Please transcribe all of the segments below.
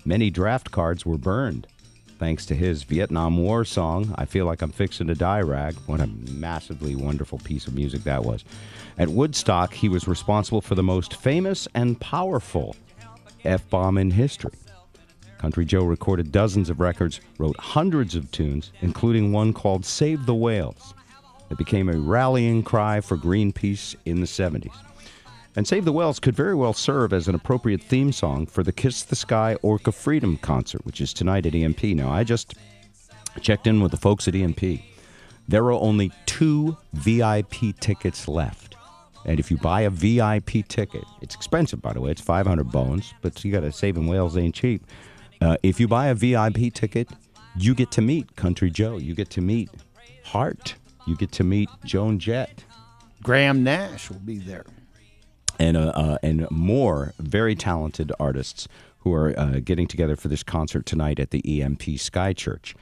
Many draft cards were burned thanks to his Vietnam War song, I Feel Like I'm Fixin' to Die Rag. What a massively wonderful piece of music that was. At Woodstock, he was responsible for the most famous and powerful F-bomb in history. Country Joe recorded dozens of records, wrote hundreds of tunes, including one called Save the Whales. It became a rallying cry for Greenpeace in the 70s. And Save the Whales could very well serve as an appropriate theme song for the Kiss the Sky Orca Freedom concert, which is tonight at EMP. Now, I just checked in with the folks at EMP. There are only 2 VIP tickets left. And if you buy a VIP ticket, it's expensive, by the way. It's 500 bones, but you got to Saving Whales ain't cheap. If you buy a VIP ticket, you get to meet Country Joe. You get to meet Hart. You get to meet Joan Jett. Graham Nash will be there. And more very talented artists who are getting together for this concert tonight at the EMP Sky Church.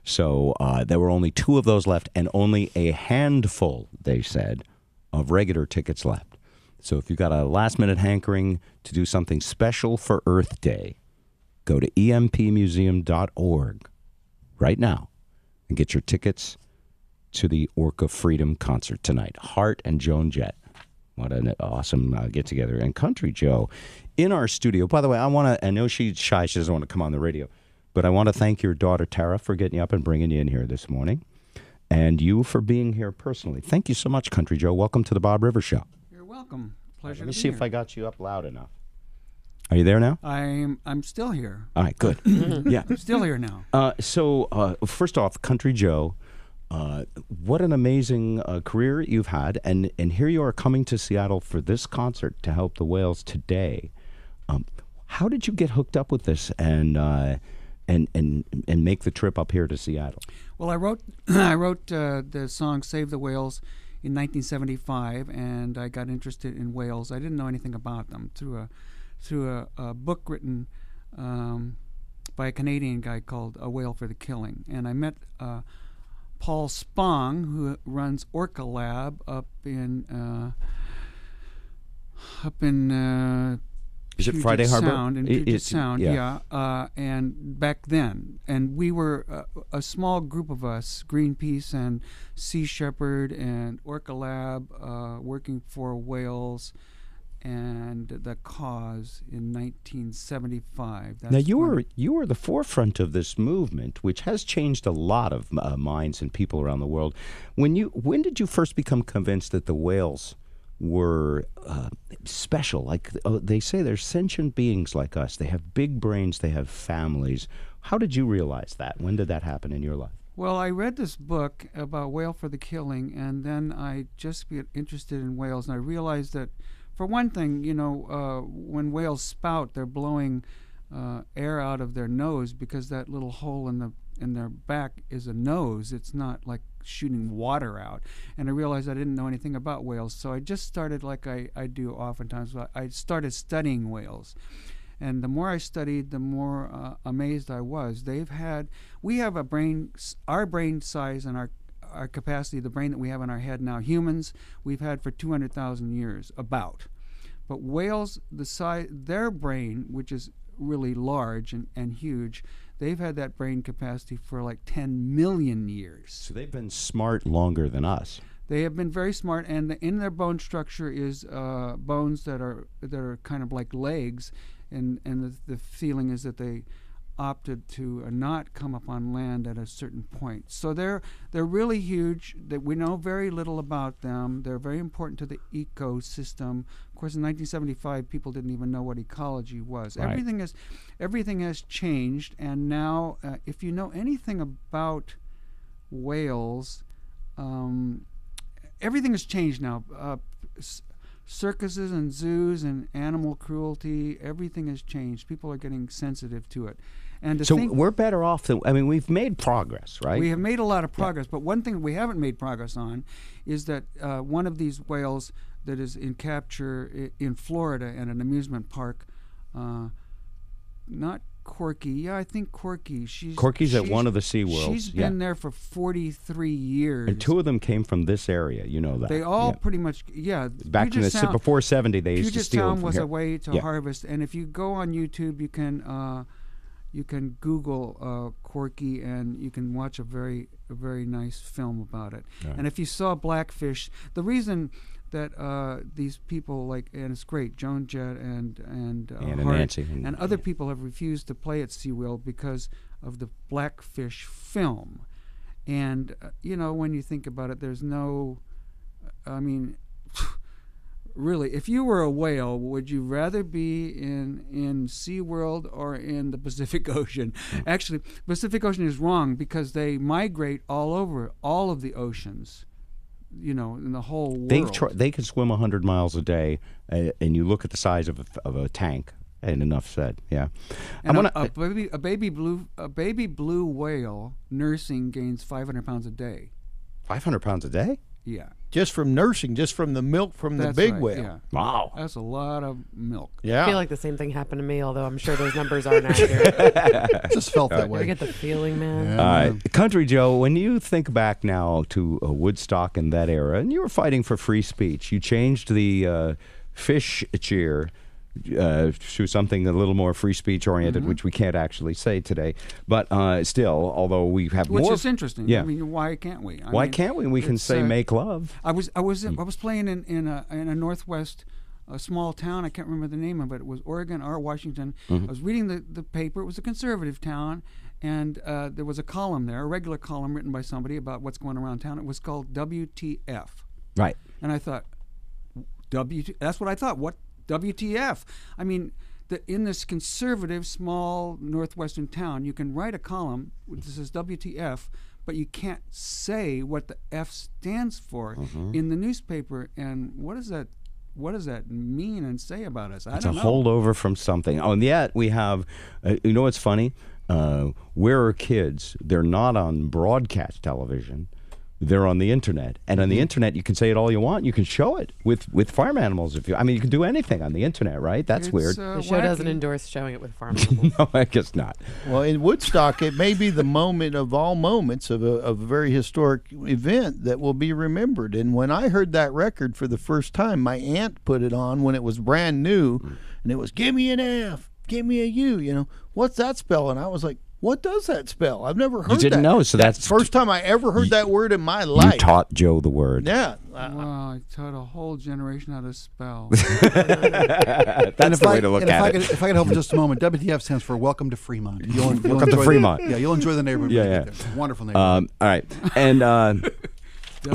So there were only 2 of those left and only a handful, they said, of regular tickets left. So if you've got a last-minute hankering to do something special for Earth Day, go to empmuseum.org right now and get your tickets to the Orca Freedom concert tonight. Hart and Joan Jett. What an awesome get-together. And Country Joe in our studio. By the way, I know she's shy. She doesn't want to come on the radio. But I want to thank your daughter, Tara, for getting you up and bringing you in here this morning. And you for being here personally. Thank you so much, Country Joe. Welcome to the Bob Rivers Show. You're welcome. Pleasure to be here. Let me see if I got you up loud enough. Are you there now? I'm still here. All right, good. Yeah. I'm still here now. So first off, Country Joe, what an amazing career you've had. And here you are coming to Seattle for this concert to help the whales today. How did you get hooked up with this and make the trip up here to Seattle? Well, I wrote the song "Save the Whales" in 1975, and I got interested in whales. I didn't know anything about them through a book written by a Canadian guy called "A Whale for the Killing," and I met Paul Spong, who runs Orca Lab up in is it Puget Friday Harbor? Sound, in Puget Sound, yeah. And back then, and we were a small group of us, Greenpeace and Sea Shepherd and Orca Lab, working for whales and the cause in 1975. Now you were the forefront of this movement, which has changed a lot of minds and people around the world. When did you first become convinced that the whales were special? Like they say, they're sentient beings like us. They have big brains. They have families. How did you realize that? When did that happen in your life? Well, I read this book about Whale for the Killing, and then I just got interested in whales, and I realized that, for one thing, when whales spout, they're blowing air out of their nose, because that little hole in their back is a nose. It's not like shooting water out. And I realized I didn't know anything about whales, so I just started, like I do oftentimes, I started studying whales. And the more I studied, the more amazed I was. We have a brain, our brain size and our capacity, the brain that we have in our head now, humans, we've had for 200,000 years, about. But whales, their brain, which is really large and huge, they've had that brain capacity for like 10 million years. So they've been smart longer than us. They have been very smart, and in their bone structure is bones that are kind of like legs, and the feeling is that they opted to not come up on land at a certain point. So they're really huge. That we know very little about them. They're very important to the ecosystem. Of course, in 1975, people didn't even know what ecology was. Right. Everything has changed, and now, if you know anything about whales, everything has changed now. Circuses and zoos and animal cruelty, everything has changed. People are getting sensitive to it. And so we're better off we've made progress, right? We have made a lot of progress, but one thing we haven't made progress on is that one of these whales that is in capture in Florida at an amusement park, not Corky. Yeah, I think Corky. Corky's at one of the SeaWorlds. She's been there for 43 years. And 2 of them came from this area. You know that. They all pretty much, Back before 70, they used to steal them from was here. a way to harvest. And if you go on YouTube, you can you can Google Corky, and you can watch a very nice film about it. Right. And if you saw Blackfish, the reason that these people and it's great, Joan Jett and Anna Hart Nancy and other people have refused to play at SeaWorld because of the Blackfish film. And when you think about it, there's no, I mean, really, if you were a whale, would you rather be in SeaWorld or in the Pacific Ocean? Actually, Pacific Ocean is wrong because they migrate all over all of the oceans, in the whole world. They can swim 100 miles a day, and you look at the size of a tank, and enough said. Yeah. And a baby blue whale nursing gains 500 pounds a day. 500 pounds a day? Yeah. Just from nursing, just from the milk from the big whale. Yeah. Wow. That's a lot of milk. Yeah. I feel like the same thing happened to me, although I'm sure those numbers aren't accurate. Just felt that I way. get the feeling, man. Yeah. All right. Country Joe, when you think back now to Woodstock in that era, and you were fighting for free speech, you changed the fish cheer to something a little more free speech oriented, which we can't actually say today. But still, although we have Which more, is interesting. Yeah. I mean, why can't we? Why can't we? We can say make love. I was playing in a Northwest small town. I can't remember the name of it. It was Oregon or Washington. I was reading the paper. It was a conservative town, and there was a column there, a regular column written by somebody about what's going around town. It was called WTF. Right. And I thought, that's what I thought. What WTF? I mean, in this conservative small northwestern town, you can write a column that says WTF, but you can't say what the F stands for in the newspaper. And what does that mean and say about us? I don't know. It's a holdover from something. Oh, and yet we have, what's funny? Where are kids? They're not on broadcast television. They're on the internet, and on the internet you can say it all you want. You can show it with farm animals you can do anything on the internet, right? That's weird. The show doesn't endorse showing it with farm animals. No, I guess not. Well, in Woodstock, it may be the moment of all moments of a very historic event that will be remembered. And when I heard that record for the first time, my aunt put it on when it was brand new, and it was "Give me an F, give me a U." What's that spell? And I was like, what does that spell? I've never heard that. You didn't know, so that's first time I ever heard that word in my life. You taught Joe the word. Yeah. Wow, I taught a whole generation how to spell. That's the way to look at it. If I could help for just a moment, WTF stands for Welcome to Fremont. Welcome to Fremont. You'll enjoy the neighborhood. Yeah. It's a wonderful neighborhood. All right. And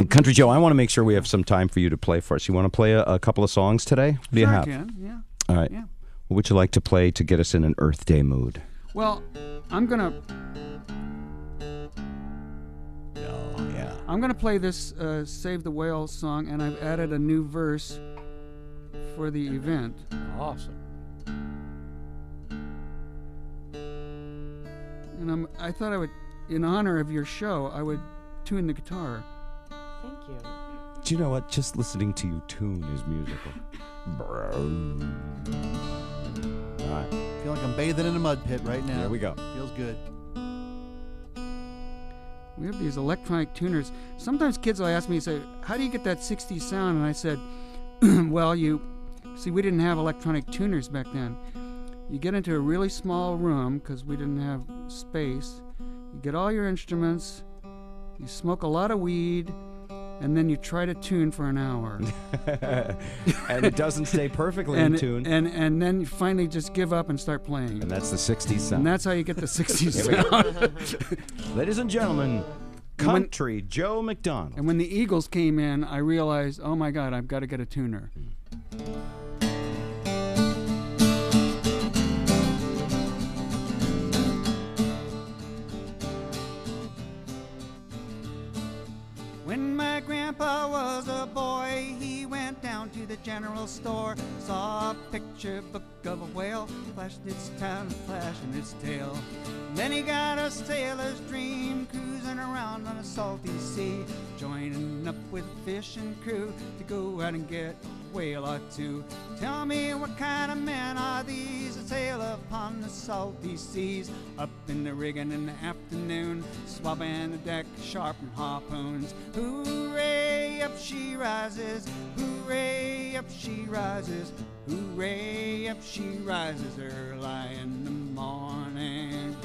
Country Joe, I want to make sure we have some time for you to play for us. You want to play a couple of songs today? What do you have? I can, yeah. All right. Yeah. What would you like to play to get us in an Earth Day mood? Well, I'm gonna play this Save the Whale song, and I've added a new verse for the event. Awesome. And I thought I would, in honor of your show, I would tune the guitar. Thank you. Do you know what? Just listening to you tune is musical. All right. I feel like I'm bathing in a mud pit right now. Here we go. Feels good. We have these electronic tuners. Sometimes kids will ask me, say, how do you get that 60s sound? And I said, well, we didn't have electronic tuners back then. You get into a really small room because we didn't have space. You get all your instruments, you smoke a lot of weed, and then you try to tune for an hour. And it doesn't stay perfectly in tune. And then you finally just give up and start playing. And that's the 60s sound. And that's how you get the 60s sound. Ladies and gentlemen, Country Joe McDonald. And when the Eagles came in, I realized, oh my God, I've got to get a tuner. When my grandpa was a boy, he went down to the general store, saw a picture book of a whale, flashed its tail and flashing its tail. Then he got a sailor's dream, cruising around on a salty sea, joining up with fishing crew to go out and get a whale or two. Tell me, what kind of men are these that sail upon the salty seas, up in the rigging in the afternoon, swabbing the deck, sharpening harpoons. Hooray, up she rises, hooray, up she rises, hooray, up she rises early in the morning.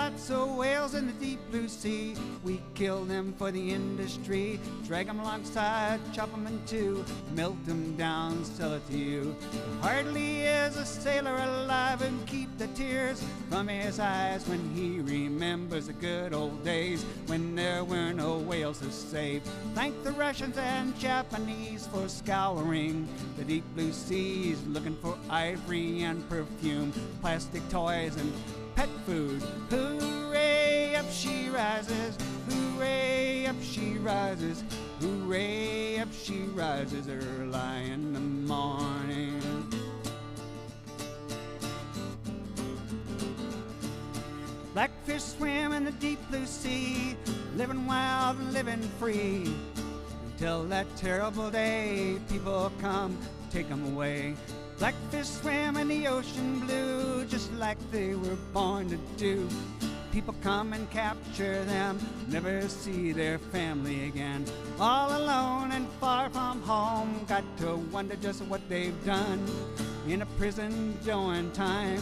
lots of whales in the deep blue sea. We kill them for the industry, drag them alongside, chop them in two, melt them down, sell it to you. Hardly is a sailor alive and keep the tears from his eyes when he remembers the good old days when there were no whales to save. Thank the Russians and Japanese for scouring the deep blue seas, looking for ivory and perfume, plastic toys and pet food. Hooray, up she rises, hooray, up she rises, hooray, up she rises early in the morning. Blackfish swim in the deep blue sea, living wild and living free, until that terrible day people come take them away. Blackfish swim in the ocean blue, just like they were born to do. People come and capture them, never see their family again. All alone and far from home, got to wonder just what they've done. In a prison doing time,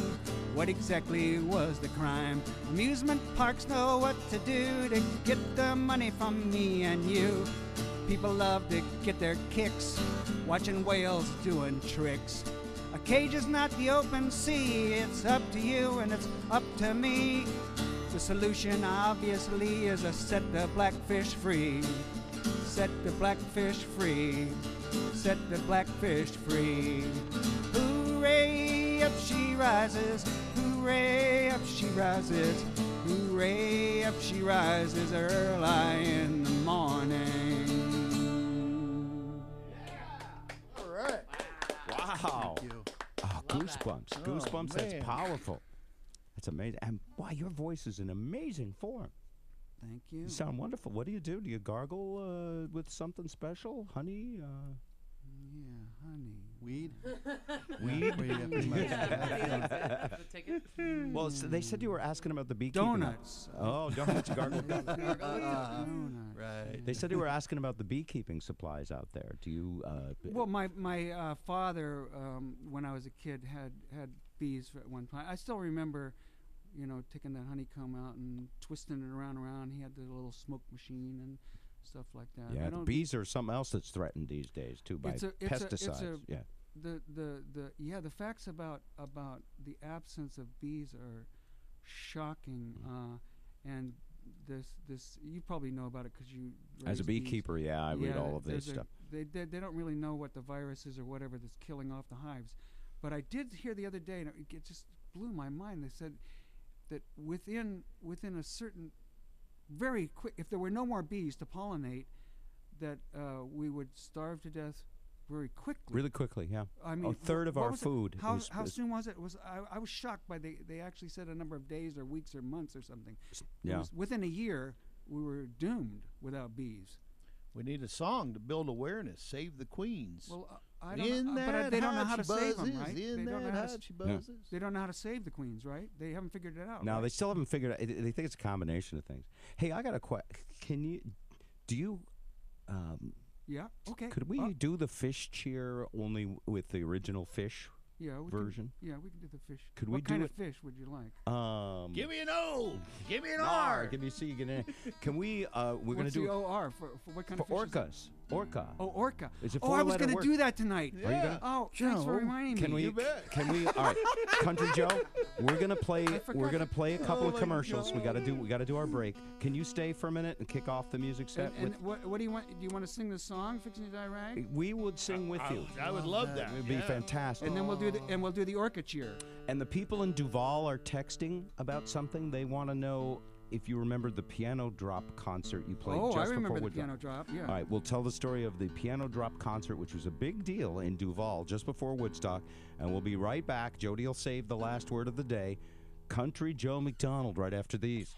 what exactly was the crime? Amusement parks know what to do to get the money from me and you. People love to get their kicks watching whales doing tricks. A cage is not the open sea, it's up to you and it's up to me. The solution obviously is to set the blackfish free. Set the blackfish free. Set the blackfish free. Hooray, up she rises. Hooray, up she rises. Hooray, up she rises early in the morning. All right. Wow. Thank you. Oh, goosebumps. Goosebumps. man. That's powerful. That's amazing. And wow, your voice is in amazing form. Thank you. You sound wonderful. What do you do? Do you gargle with something special? Honey? Yeah, honey. Weed? Weed? Where you get pretty much- The ticket? Well, they said you were asking about the beekeeping. Donuts. Oh, donuts. Gargle donuts. Donuts. Right. They said you were asking about the beekeeping supplies out there. Do you? Well, my father, when I was a kid, had bees at one time. I still remember, taking that honeycomb out and twisting it around. He had the little smoke machine and stuff like that. yeah, the bees are something else that's threatened these days too by pesticides. Yeah. The facts about the absence of bees are shocking, and this you probably know about it because you As a raise bees. beekeeper, I read all of this there's stuff. They don't really know what the virus is or whatever that's killing off the hives, but I did hear the other day, and it just blew my mind. They said that within a certain very quick, if there were no more bees to pollinate, that we would starve to death very quickly. Really quickly, yeah. I mean, a third of what our was it? food. How is, soon was it? I was shocked by they actually said a number of days or weeks or months or something. Yeah. It was within a year we were doomed without bees. We need a song to build awareness. Save the queens. Well, I don't know, but they don't know how to save them, right? They don't know how to. They don't know how to save the queens, right? They haven't figured it out. No, right? they still haven't figured out. They think it's a combination of things. Hey, I got a question. Do you? Yeah. Okay. Could we do the fish cheer only with the original fish version? We can do the fish. Could what we do kind it? of fish would you like? Give me an O. Give me an R. R. Give me a C. Get in. Can we? We're going to What's do the OR for what kind for of fish? orcas. Orca. Oh, orca. It's a I was four-letter going to word. do that tonight. Yeah. Are you gonna- Oh, thanks for reminding me. Can we? You bet. Can we? All right, Country Joe. We're gonna play. forgot. We're gonna play a couple Oh of my commercials. We God. gotta do our break. Can you stay for a minute and kick off the music set? And what do you want? Do you want to sing the song, "Fixing to Die Rag"? We would sing with you. I would love that. It would be fantastic. And then we'll do the orca cheer. And the people in Duval are texting about something. They want to know if you remember the piano drop concert you played Oh, just I remember before the Woodstock. piano drop. Yeah. All right, we'll tell the story of the piano drop concert, which was a big deal in Duval just before Woodstock. And we'll be right back. Jody will save the last word of the day. Country Joe McDonald right after these.